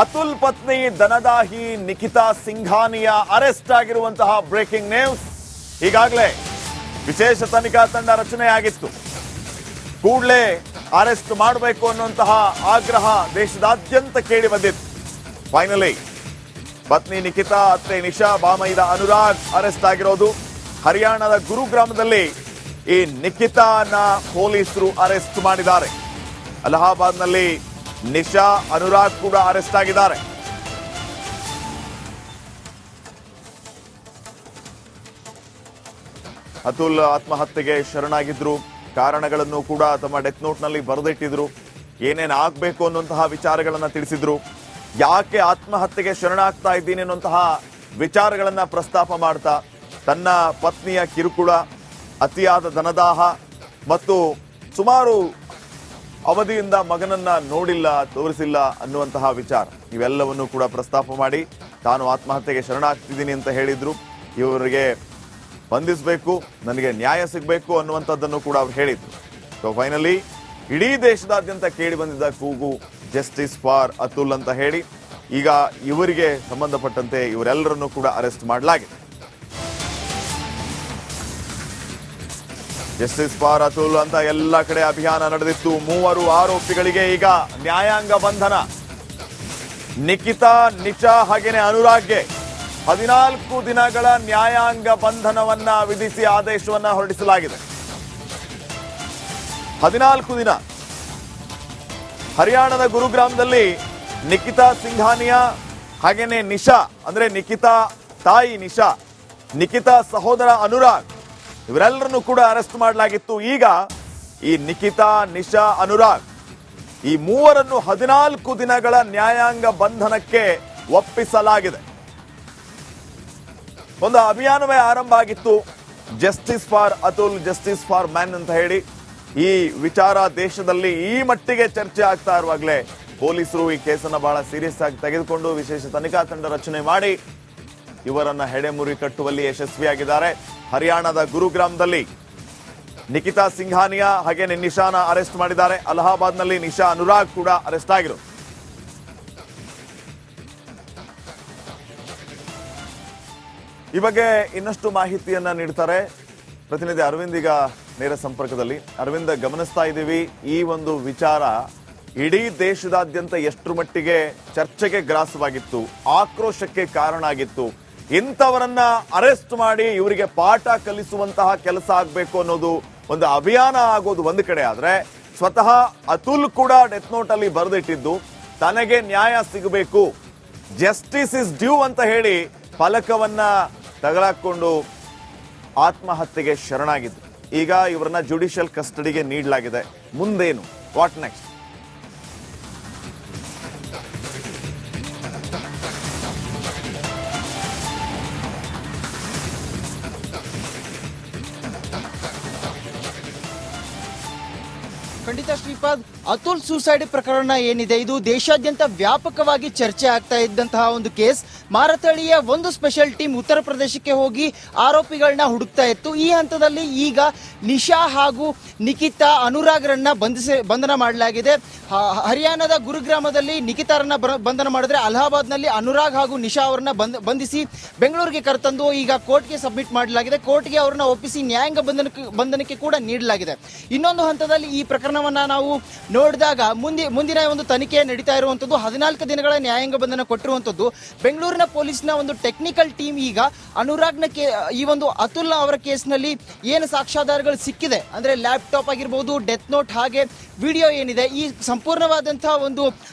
ಅತುಲ್ ಪತ್ನಿ ದನದಾಹಿ ನಿಖಿತಾ ಸಿಂಘಾನಿಯ ಅರೆಸ್ಟ್ ಆಗಿರುವಂತಹ breaking news. ಈಗಾಗಲೇ ವಿಶೇಷ ತನಿಖಾ ತಂಡ ರಚನೆಯಾಗಿತ್ತು. ಕೂಡಲೇ ಅರೆಸ್ಟ್ ಮಾಡಬೇಕು ಅನ್ನುವಂತಹ ಆಗ್ರಹ ದೇಶದಾದ್ಯಂತ ಕೇಳಿ ಬಂದಿತ್ತು. ಫೈನಲಿ ಪತ್ನಿ ನಿಖಿತಾ, ಅತ್ತೆ ನಿಶಾ, ಬಾಮೈದ ಅನುರಾಗ್ ಅರೆಸ್ಟ್ ಆಗಿರೋದು. ಹರಿಯಾಣದ ಗುರುಗ್ರಾಮದಲ್ಲಿ ಈ ನಿಖಿತಾನ ಪೊಲೀಸರು ಅರೆಸ್ಟ್ ಮಾಡಿದ್ದಾರೆ. ಅಲಹಾಬಾದ್ನಲ್ಲಿ ನಿಶಾ, ಅನುರಾಗ್ ಕೂಡ ಅರೆಸ್ಟ್ ಆಗಿದ್ದಾರೆ. ಅತುಲ್ ಆತ್ಮಹತ್ಯೆಗೆ ಶರಣಾಗಿದ್ರು. ಕಾರಣಗಳನ್ನು ಕೂಡ ತಮ್ಮ ಡೆತ್ ನೋಟ್ ನಲ್ಲಿ ಬರೆದಿಟ್ಟಿದ್ರು. ಏನೇನು ಆಗ್ಬೇಕು ಅನ್ನುವಂತಹ ವಿಚಾರಗಳನ್ನ ತಿಳಿಸಿದ್ರು. ಯಾಕೆ ಆತ್ಮಹತ್ಯೆಗೆ ಶರಣಾಗ್ತಾ ಇದ್ದೀನಿ ಅನ್ನುವಂತಹ ವಿಚಾರಗಳನ್ನ ಪ್ರಸ್ತಾಪ ಮಾಡ್ತಾ ತನ್ನ ಪತ್ನಿಯ ಕಿರುಕುಳ, ಅತಿಯಾದ ಧನದಾಹ ಮತ್ತು ಸುಮಾರು ಅವಧಿಯಿಂದ ಮಗನನ್ನ ನೋಡಿಲ್ಲ, ತೋರಿಸಿಲ್ಲ ಅನ್ನುವಂತಹ ವಿಚಾರ ಇವೆಲ್ಲವನ್ನು ಕೂಡ ಪ್ರಸ್ತಾಪ ಮಾಡಿ ತಾನು ಆತ್ಮಹತ್ಯೆಗೆ ಶರಣಾಗ್ತಿದ್ದೀನಿ ಅಂತ ಹೇಳಿದ್ರು. ಇವರಿಗೆ ಬಂಧಿಸಬೇಕು, ನನಗೆ ನ್ಯಾಯ ಸಿಗಬೇಕು ಅನ್ನುವಂಥದ್ದನ್ನು ಕೂಡ ಅವ್ರು ಹೇಳಿದ್ರು. ಸೊ ಫೈನಲಿ ಇಡೀ ದೇಶದಾದ್ಯಂತ ಕೇಳಿ ಬಂದಿದ್ದ ಕೂಗು ಜಸ್ಟಿಸ್ ಫಾರ್ ಅತುಲ್ ಅಂತ ಹೇಳಿ ಈಗ ಇವರಿಗೆ ಸಂಬಂಧಪಟ್ಟಂತೆ ಇವರೆಲ್ಲರನ್ನು ಕೂಡ ಅರೆಸ್ಟ್ ಮಾಡಲಾಗಿದೆ. ಜಸ್ಟಿಸ್ ಫಾರ್ ಅತುಲ್ ಅಂತ ಎಲ್ಲ ಕಡೆ ಅಭಿಯಾನ ನಡೆದಿತ್ತು. 3 ಆರೋಪಿಗಳಿಗೆ ಈಗ ನ್ಯಾಯಾಂಗ ಬಂಧನ. ನಿಖಿತಾ, ನಿಶಾ ಹಾಗೇನೆ ಅನುರಾಗ್ಗೆ 14 ದಿನಗಳ ನ್ಯಾಯಾಂಗ ಬಂಧನವನ್ನ ವಿಧಿಸಿ ಆದೇಶವನ್ನ ಹೊರಡಿಸಲಾಗಿದೆ. 14 ದಿನ. ಹರಿಯಾಣದ ಗುರುಗ್ರಾಮದಲ್ಲಿ ನಿಖಿತಾ ಸಿಂಘಾನಿಯಾ ಹಾಗೇನೆ ನಿಶಾ, ಅಂದ್ರೆ ನಿಖಿತಾ ತಾಯಿ ನಿಶಾ, ನಿಖಿತಾ ಸಹೋದರ ಅನುರಾಗ್ ಇವರೆಲ್ಲರನ್ನು ಕೂಡ ಅರೆಸ್ಟ್ ಮಾಡಲಾಗಿತ್ತು. ಈಗ ಈ ನಿಖಿತಾ, ನಿಶಾ, ಅನುರಾಗ್ ಈ ಮೂವರನ್ನು 14 ದಿನಗಳ ನ್ಯಾಯಾಂಗ ಬಂಧನಕ್ಕೆ ಒಪ್ಪಿಸಲಾಗಿದೆ. ಒಂದು ಅಭಿಯಾನವೇ ಆರಂಭ ಆಗಿತ್ತು. Justice for Atul, justice for man ಅಂತ ಹೇಳಿ ಈ ವಿಚಾರ ದೇಶದಲ್ಲಿ ಈ ಮಟ್ಟಿಗೆ ಚರ್ಚೆ ಆಗ್ತಾ ಇರುವಾಗಲೇ ಪೊಲೀಸರು ಈ ಕೇಸನ್ನು ಬಹಳ ಸೀರಿಯಸ್ ಆಗಿ ತೆಗೆದುಕೊಂಡು ವಿಶೇಷ ತನಿಖಾ ತಂಡ ರಚನೆ ಮಾಡಿ ಇವರನ್ನ ಹೆಡೆಮುರಿ ಕಟ್ಟುವಲ್ಲಿ ಯಶಸ್ವಿಯಾಗಿದ್ದಾರೆ. ಹರಿಯಾಣದ ಗುರುಗ್ರಾಮದಲ್ಲಿ ನಿಖಿತಾ ಸಿಂಘಾನಿಯಾ ಹಾಗೇನೆ ನಿಶಾನ ಅರೆಸ್ಟ್ ಮಾಡಿದ್ದಾರೆ. ಅಲಹಾಬಾದ್ನಲ್ಲಿ ನಿಶಾ, ಅನುರಾಗ್ ಕೂಡ ಅರೆಸ್ಟ್ ಆಗಿರೋದು. ಈ ಬಗ್ಗೆ ಇನ್ನಷ್ಟು ಮಾಹಿತಿಯನ್ನ ನೀಡ್ತಾರೆ ಪ್ರತಿನಿಧಿ ಅರವಿಂದ್. ಈಗ ನೇರ ಸಂಪರ್ಕದಲ್ಲಿ. ಅರವಿಂದ್, ಗಮನಿಸ್ತಾ ಇದ್ದೀವಿ ಈ ಒಂದು ವಿಚಾರ ಇಡೀ ದೇಶದಾದ್ಯಂತ ಎಷ್ಟು ಮಟ್ಟಿಗೆ ಚರ್ಚೆಗೆ ಗ್ರಾಸವಾಗಿತ್ತು, ಆಕ್ರೋಶಕ್ಕೆ ಕಾರಣ ಆಗಿತ್ತು. ಇಂಥವರನ್ನ ಅರೆಸ್ಟ್ ಮಾಡಿ ಇವರಿಗೆ ಪಾಠ ಕಲಿಸುವಂತಹ ಕೆಲಸ ಆಗಬೇಕು ಅನ್ನೋದು ಒಂದು ಅಭಿಯಾನ ಆಗೋದು ಒಂದು ಕಡೆ ಆದ್ರೆ, ಸ್ವತಃ ಅತುಲ್ ಕೂಡ ಡೆತ್ ನೋಟ್ ಅಲ್ಲಿ ಬರೆದಿಟ್ಟಿದ್ದು ತನಗೆ ನ್ಯಾಯ ಸಿಗಬೇಕು, ಜಸ್ಟಿಸ್ ಇಸ್ ಡ್ಯೂ ಅಂತ ಹೇಳಿ ಫಲಕವನ್ನ ತಗಲಾಕೊಂಡು ಆತ್ಮಹತ್ಯೆಗೆ ಶರಣಾಗಿದ್ರು. ಈಗ ಇವರನ್ನ ಜುಡಿಷಿಯಲ್ ಕಸ್ಟಡಿಗೆ ನೀಡಲಾಗಿದೆ. ಮುಂದೇನು, ವಾಟ್ ನೆಕ್ಸ್ಟ್? ಖಂಡಿತ ಶ್ರೀಪಾದ್, ಅತುಲ್ ಸೂಸೈಡ್ ಪ್ರಕರಣ ಏನಿದೆ ಇದು ದೇಶಾದ್ಯಂತ ವ್ಯಾಪಕವಾಗಿ ಚರ್ಚೆ ಆಗ್ತಾ ಇದ್ದಂತಹ ಒಂದು ಕೇಸ್. ಮಾರತಳಿಯ ಒಂದು ಸ್ಪೆಷಲ್ ಟೀಮ್ ಉತ್ತರ ಪ್ರದೇಶಕ್ಕೆ ಹೋಗಿ ಆರೋಪಿಗಳನ್ನ ಹುಡುಕ್ತಾ ಇತ್ತು. ಈ ಹಂತದಲ್ಲಿ ಈಗ ನಿಶಾ ಹಾಗೂ ನಿಖಿತಾ, ಅನುರಾಗ್ರನ್ನ ಬಂಧನ ಮಾಡಲಾಗಿದೆ. ಹರಿಯಾಣದ ಗುರುಗ್ರಾಮದಲ್ಲಿ ನಿಖಿತಾರನ್ನ ಬಂಧನ ಮಾಡಿದ್ರೆ, ಅಲಹಾಬಾದ್ನಲ್ಲಿ ಅನುರಾಗ್ ಹಾಗೂ ನಿಶಾ ಅವರನ್ನ ಬಂಧಿಸಿ ಬೆಂಗಳೂರಿಗೆ ಕರೆತಂದು ಈಗ ಕೋರ್ಟ್ಗೆ ಸಬ್ಮಿಟ್ ಮಾಡಲಾಗಿದೆ. ಕೋರ್ಟ್ಗೆ ಅವರನ್ನ ಒಪ್ಪಿಸಿ ನ್ಯಾಯಾಂಗ ಬಂಧನಕ್ಕೆ ಕೂಡ ನೀಡಲಾಗಿದೆ. ಇನ್ನೊಂದು ಹಂತದಲ್ಲಿ ಈ ಪ್ರಕರಣವನ್ನ ನಾವು ನೋಡಿದಾಗ ಮುಂದಿನ ಒಂದು ತನಿಖೆ ನಡೀತಾ ಇರುವಂತದ್ದು. 14 ದಿನಗಳ ನ್ಯಾಯಾಂಗ ಬಂಧನ ಕೊಟ್ಟಿರುವಂತದ್ದು. ಬೆಂಗಳೂರಿನ ಪೊಲೀಸ್ನ ಒಂದು ಟೆಕ್ನಿಕಲ್ ಟೀಮ್ ಈಗ ಅನುರಾಗ್ನ ಈ ಒಂದು ಅತುಲ್ ಅವರ ಕೇಸ್ನಲ್ಲಿ ಏನು ಸಾಕ್ಷ್ಯಾಧಾರಗಳು ಸಿಕ್ಕಿದೆ, ಅಂದ್ರೆ ಲ್ಯಾಪ್ಟಾಪ್ ಆಗಿರ್ಬೋದು, ಡೆತ್ ನೋಟ್ ಹಾಗೆ ವಿಡಿಯೋ ಏನಿದೆ, ಈ ಸಂಪೂರ್ಣವಾದಂತಹ ಒಂದು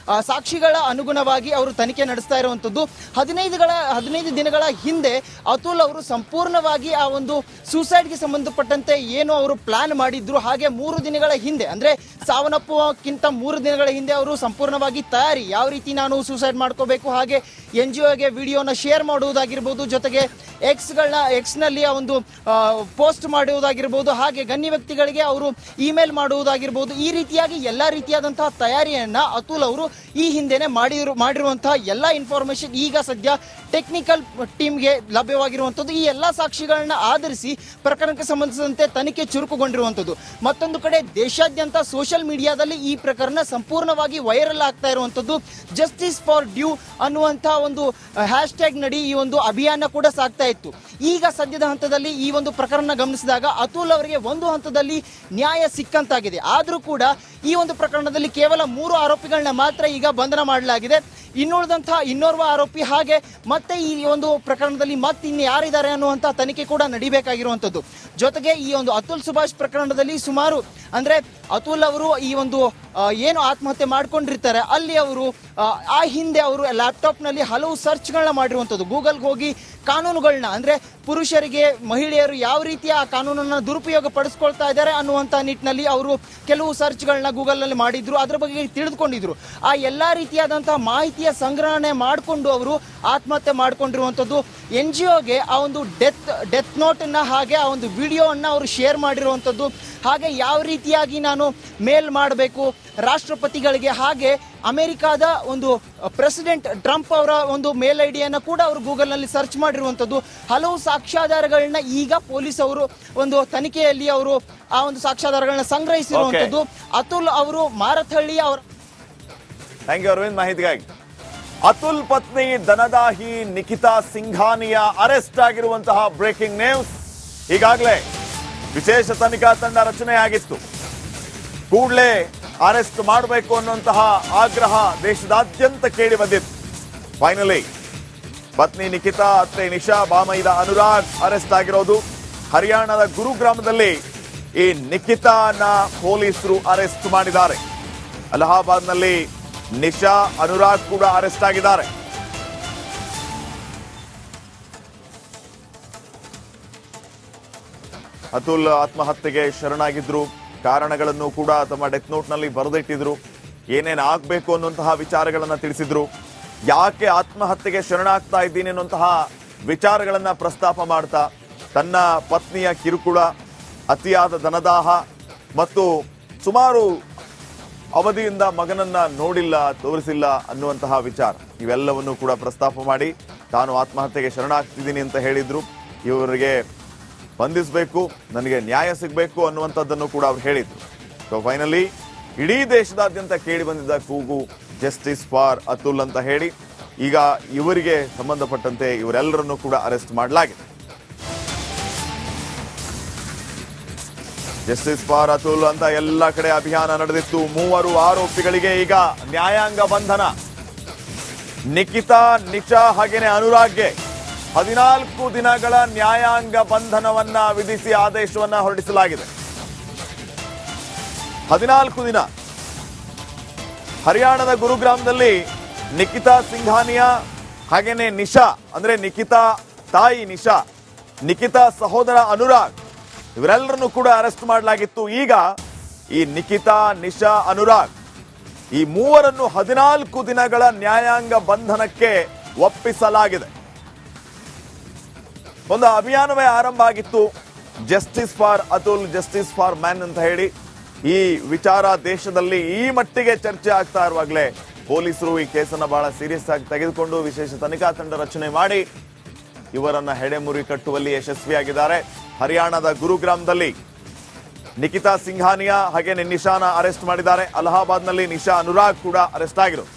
ಸಾಕ್ಷಿಗಳ ಅನುಗುಣವಾಗಿ ಅವರು ತನಿಖೆ ನಡೆಸ್ತಾ ಇರುವಂತದ್ದು. 15 ದಿನಗಳ ಹಿಂದೆ ಅತುಲ್ ಅವರು ಸಂಪೂರ್ಣವಾಗಿ ಆ ಒಂದು ಸೂಸೈಡ್ಗೆ ಸಂಬಂಧಪಟ್ಟಂತೆ ಏನು ಅವರು ಪ್ಲಾನ್ ಮಾಡಿದ್ರು, ಹಾಗೆ 3 ದಿನಗಳ ಹಿಂದೆ ಅಂದ್ರೆ ಸಾವನ್ನಪ್ಪುವಕ್ಕಿಂತ 3 ದಿನಗಳ ಹಿಂದೆ ಅವರು ಸಂಪೂರ್ಣವಾಗಿ ತಯಾರಿ, ಯಾವ ರೀತಿ ನಾನು ಸೂಸೈಡ್ ಮಾಡ್ಕೋಬೇಕು, ಹಾಗೆ NGOಗೆ ವಿಡಿಯೋನ ಶೇರ್ ಮಾಡುವುದಾಗಿರ್ಬೋದು, ಜೊತೆಗೆ ಎಕ್ಸ್ನಲ್ಲಿ ಆ ಒಂದು ಪೋಸ್ಟ್ ಮಾಡುವುದಾಗಿರ್ಬೋದು, ಹಾಗೆ ಗಣ್ಯ ವ್ಯಕ್ತಿಗಳಿಗೆ ಅವರು ಇಮೇಲ್ ಮಾಡುವುದಾಗಿರ್ಬೋದು, ಈ ರೀತಿಯಾಗಿ ಎಲ್ಲ ರೀತಿಯಾದಂತಹ ತಯಾರಿಯನ್ನ ಅತುಲ್ ಅವರು ಈ ಹಿಂದೆನೆ ಮಾಡಿರುವಂತಹ ಎಲ್ಲ ಇನ್ಫಾರ್ಮೇಶನ್ ಈಗ ಸದ್ಯ ಟೆಕ್ನಿಕಲ್ ಟೀಮ್ಗೆ ಲಭ್ಯವಾಗಿರುವಂಥದ್ದು. ಈ ಎಲ್ಲ ಸಾಕ್ಷಿಗಳನ್ನ ಆಧರಿಸಿ ಪ್ರಕರಣಕ್ಕೆ ಸಂಬಂಧಿಸಿದಂತೆ ತನಿಖೆ ಚುರುಕುಗೊಂಡಿರುವಂಥದ್ದು. ಮತ್ತೊಂದು ಕಡೆ ದೇಶಾದ್ಯಂತ ಸೋಷಿಯಲ್ ಮೀಡಿಯಾದಲ್ಲಿ ಈ ಪ್ರಕರಣ ಸಂಪೂರ್ಣವಾಗಿ ವೈರಲ್ ಆಗ್ತಾ ಇರುವಂತದ್ದು. ಜಸ್ಟಿಸ್ ಫಾರ್ ಡ್ಯೂ ಅನ್ನುವಂತಹ ಒಂದು ಹ್ಯಾಶ್ ಟ್ಯಾಗ್ ನಡಿ ಈ ಒಂದು ಅಭಿಯಾನ ಕೂಡ ಸಾಗ್ತಾ ಇತ್ತು. ಈಗ ಸದ್ಯದ ಹಂತದಲ್ಲಿ ಈ ಒಂದು ಪ್ರಕರಣ ಗಮನಿಸಿದಾಗ ಅತುಲ್ ಅವರಿಗೆ ಒಂದು ಹಂತದಲ್ಲಿ ನ್ಯಾಯ ಸಿಕ್ಕಂತಾಗಿದೆ. ಆದರೂ ಕೂಡ ಈ ಒಂದು ಪ್ರಕರಣದಲ್ಲಿ ಕೇವಲ 3 ಆರೋಪಿಗಳನ್ನ ಮಾತ್ರ ಈಗ ಬಂಧನ ಮಾಡಲಾಗಿದೆ. ಇನ್ನುಳಿದಂತಹ ಇನ್ನೋರ್ವ ಆರೋಪಿ ಹಾಗೆ ಮತ್ತೆ ಈ ಒಂದು ಪ್ರಕರಣದಲ್ಲಿ ಮತ್ತೆ ಇನ್ನು ಯಾರಿದ್ದಾರೆ ಅನ್ನುವಂಥ ತನಿಖೆ ಕೂಡ ನಡಿಬೇಕಾಗಿರುವಂಥದ್ದು. ಜೊತೆಗೆ ಈ ಒಂದು ಅತುಲ್ ಸುಭಾಷ್ ಪ್ರಕರಣದಲ್ಲಿ ಸುಮಾರು ಅಂದ್ರೆ ಅತುಲ್ ಅವರು ಈ ಒಂದು ಏನು ಆತ್ಮಹತ್ಯೆ ಮಾಡ್ಕೊಂಡಿರ್ತಾರೆ ಅಲ್ಲಿ ಅವರು ಆ ಹಿಂದೆ ಅವರು ಲ್ಯಾಪ್ಟಾಪ್ನಲ್ಲಿ ಹಲವು ಸರ್ಚ್ಗಳನ್ನ ಮಾಡಿರುವಂಥದ್ದು. ಗೂಗಲ್ಗೆ ಹೋಗಿ ಕಾನೂನುಗಳನ್ನ ಅಂದ್ರೆ ಪುರುಷರಿಗೆ ಮಹಿಳೆಯರು ಯಾವ ರೀತಿಯ ಆ ಕಾನೂನನ್ನು ದುರುಪಯೋಗ ಪಡಿಸ್ಕೊಳ್ತಾ ಇದ್ದಾರೆ ಅನ್ನುವಂಥ ನಿಟ್ಟಿನಲ್ಲಿ ಅವರು ಕೆಲವು ಸರ್ಚ್ಗಳನ್ನ ಗೂಗಲ್ನಲ್ಲಿ ಮಾಡಿದ್ರು, ಅದರ ಬಗ್ಗೆ ತಿಳಿದುಕೊಂಡಿದ್ರು. ಆ ಎಲ್ಲ ರೀತಿಯಾದಂತಹ ಮಾಹಿತಿಯ ಸಂಗ್ರಹಣೆ ಮಾಡಿಕೊಂಡು ಅವರು ಆತ್ಮಹತ್ಯೆ ಮಾಡ್ಕೊಂಡಿರುವಂಥದ್ದು. NGOಗೆ ಆ ಒಂದು ಡೆತ್ ನೋಟನ್ನು ಹಾಗೆ ಆ ಒಂದು ವಿಡಿಯೋವನ್ನು ಅವರು ಶೇರ್ ಮಾಡಿರುವಂಥದ್ದು. ಹಾಗೆ ಯಾವ ರೀತಿಯಾಗಿ ನಾನು ಮೇಲ್ ಮಾಡಬೇಕು ರಾಷ್ಟ್ರಪತಿಗಳಿಗೆ, ಹಾಗೆ ಅಮೆರಿಕಾದ ಒಂದು ಪ್ರೆಸಿಡೆಂಟ್ ಟ್ರಂಪ್ ಅವರ ಒಂದು ಮೇಲ್ ಐಡಿಯನ್ನು ಕೂಡ ಅವರು ಗೂಗಲ್ನಲ್ಲಿ ಸರ್ಚ್ ಮಾಡಿರುವಂಥದ್ದು. ಹಲವು ಸಾಕ್ಷ್ಯಾಧಾರಗಳನ್ನ ಈಗ ಪೊಲೀಸ್ ಅವರು ಒಂದು ತನಿಖೆಯಲ್ಲಿ ಅವರು ಆ ಒಂದು ಸಾಕ್ಷ್ಯಾಧಾರಗಳನ್ನ ಸಂಗ್ರಹಿಸಿರುವಂಥದ್ದು. ಅತುಲ್ ಅವರು ಮಾರತಹಳ್ಳಿಯ ಅವರ ಥ್ಯಾಂಕ್ ಯು ಅರವಿಂದ್ ಮಾಹಿತಿಗಾಗಿ. ಅತುಲ್ ಪತ್ನಿ ದನದಾಹಿ ನಿಖಿತಾ ಸಿಂಘಾನಿಯ ಅರೆಸ್ಟ್ ಆಗಿರುವಂತಹ ಬ್ರೇಕಿಂಗ್ ನ್ಯೂಸ್. ಈಗಾಗಲೇ ವಿಶೇಷ ತನಿಖಾ ತಂಡ ರಚನೆಯಾಗಿತ್ತು. ಕೂಡಲೇ ಅರೆಸ್ಟ್ ಮಾಡಬೇಕು ಅನ್ನುವಂತಹ ಆಗ್ರಹ ದೇಶದಾದ್ಯಂತ ಕೇಳಿ ಬಂದಿತ್ತು. ಫೈನಲಿ ಪತ್ನಿ ನಿಖಿತಾ, ಅತ್ತೆ ನಿಶಾ, ಬಾಮೈದ ಅನುರಾಗ್ ಅರೆಸ್ಟ್ ಆಗಿರೋದು. ಹರಿಯಾಣದ ಗುರುಗ್ರಾಮದಲ್ಲಿ ಈ ನಿಖಿತಾನ ಪೊಲೀಸರು ಅರೆಸ್ಟ್ ಮಾಡಿದ್ದಾರೆ. ಅಲಹಾಬಾದ್ನಲ್ಲಿ ನಿಶಾ, ಅನುರಾಗ್ ಕೂಡ ಅರೆಸ್ಟ್ ಆಗಿದ್ದಾರೆ. ಅತುಲ್ ಆತ್ಮಹತ್ಯೆಗೆ ಶರಣಾಗಿದ್ರು. ಕಾರಣಗಳನ್ನು ಕೂಡ ತಮ್ಮ ಡೆತ್ ನೋಟ್ನಲ್ಲಿ ಬರೆದಿಟ್ಟಿದ್ರು. ಏನೇನು ಆಗಬೇಕು ಅನ್ನುವಂತಹ ವಿಚಾರಗಳನ್ನ ತಿಳಿಸಿದ್ರು. ಯಾಕೆ ಆತ್ಮಹತ್ಯೆಗೆ ಶರಣಾಗ್ತಾ ಇದ್ದೀನಿ ಅನ್ನುವಂತಹ ವಿಚಾರಗಳನ್ನ ಪ್ರಸ್ತಾಪ ಮಾಡ್ತಾ ತನ್ನ ಪತ್ನಿಯ ಕಿರುಕುಳ, ಅತಿಯಾದ ಧನದಾಹ ಮತ್ತು ಸುಮಾರು ಅವಧಿಯಿಂದ ಮಗನನ್ನ ನೋಡಿಲ್ಲ, ತೋರಿಸಿಲ್ಲ ಅನ್ನುವಂತಹ ವಿಚಾರ ಇವೆಲ್ಲವನ್ನು ಕೂಡ ಪ್ರಸ್ತಾಪ ಮಾಡಿ ತಾನು ಆತ್ಮಹತ್ಯೆಗೆ ಶರಣಾಗ್ತಿದ್ದೀನಿ ಅಂತ ಹೇಳಿದ್ರು. ಇವರಿಗೆ ಬಂಧಿಸಬೇಕು, ನನಗೆ ನ್ಯಾಯ ಸಿಗಬೇಕು ಅನ್ನುವಂಥದ್ದನ್ನು ಕೂಡ ಅವ್ರು ಹೇಳಿದ್ರು. ಸೊ ಫೈನಲಿ ಇಡೀ ದೇಶದಾದ್ಯಂತ ಕೇಳಿ ಬಂದಿದ್ದ ಕೂಗು ಜಸ್ಟಿಸ್ ಫಾರ್ ಅತುಲ್ ಅಂತ ಹೇಳಿ ಈಗ ಇವರಿಗೆ ಸಂಬಂಧಪಟ್ಟಂತೆ ಇವರೆಲ್ಲರನ್ನು ಕೂಡ ಅರೆಸ್ಟ್ ಮಾಡಲಾಗಿದೆ. ಜಸ್ಟಿಸ್ ಫಾರ್ ಅತುಲ್ ಅಂತ ಎಲ್ಲ ಕಡೆ ಅಭಿಯಾನ ನಡೆದಿತ್ತು. 3 ಆರೋಪಿಗಳಿಗೆ ಈಗ ನ್ಯಾಯಾಂಗ ಬಂಧನ. ನಿಖಿತಾ, ನಿಶಾ ಹಾಗೇನೆ ಅನುರಾಗ್ಗೆ 14 ದಿನಗಳ ನ್ಯಾಯಾಂಗ ಬಂಧನವನ್ನ ವಿಧಿಸಿ ಆದೇಶವನ್ನ ಹೊರಡಿಸಲಾಗಿದೆ. 14 ದಿನ. ಹರಿಯಾಣದ ಗುರುಗ್ರಾಮದಲ್ಲಿ ನಿಖಿತಾ ಸಿಂಘಾನಿಯಾ ಹಾಗೇನೆ ನಿಶಾ ಅಂದ್ರೆ ನಿಖಿತಾ ತಾಯಿ ನಿಶಾ, ನಿಖಿತಾ ಸಹೋದರ ಅನುರಾಗ್ ಇವರೆಲ್ಲರನ್ನು ಕೂಡ ಅರೆಸ್ಟ್ ಮಾಡಲಾಗಿತ್ತು. ಈಗ ಈ ನಿಖಿತಾ, ನಿಶಾ, ಅನುರಾಗ್ ಈ ಮೂವರನ್ನು 14 ದಿನಗಳ ನ್ಯಾಯಾಂಗ ಬಂಧನಕ್ಕೆ ಒಪ್ಪಿಸಲಾಗಿದೆ. ಒಂದು ಅಭಿಯಾನವೇ ಆರಂಭ ಆಗಿತ್ತು. Justice for Atul, justice for man ಅಂತ ಹೇಳಿ ಈ ವಿಚಾರ ದೇಶದಲ್ಲಿ ಈ ಮಟ್ಟಿಗೆ ಚರ್ಚೆ ಆಗ್ತಾ ಇರುವಾಗಲೇ ಪೊಲೀಸರು ಈ ಕೇಸನ್ನು ಬಹಳ ಸೀರಿಯಸ್ ಆಗಿ ತೆಗೆದುಕೊಂಡು ವಿಶೇಷ ತನಿಖಾ ತಂಡ ರಚನೆ ಮಾಡಿ ಇವರನ್ನ ಹೆಡೆಮುರಿ ಕಟ್ಟುವಲ್ಲಿ ಯಶಸ್ವಿಯಾಗಿದ್ದಾರೆ. ಹರಿಯಾಣದ ಗುರುಗ್ರಾಮದಲ್ಲಿ ನಿಖಿತಾ ಸಿಂಘಾನಿಯಾ ಹಾಗೇನೆ ನಿಶಾನ ಅರೆಸ್ಟ್ ಮಾಡಿದ್ದಾರೆ. ಅಲಹಾಬಾದ್ನಲ್ಲಿ ನಿಶಾ, ಅನುರಾಗ್ ಕೂಡ ಅರೆಸ್ಟ್ ಆಗಿರೋದು.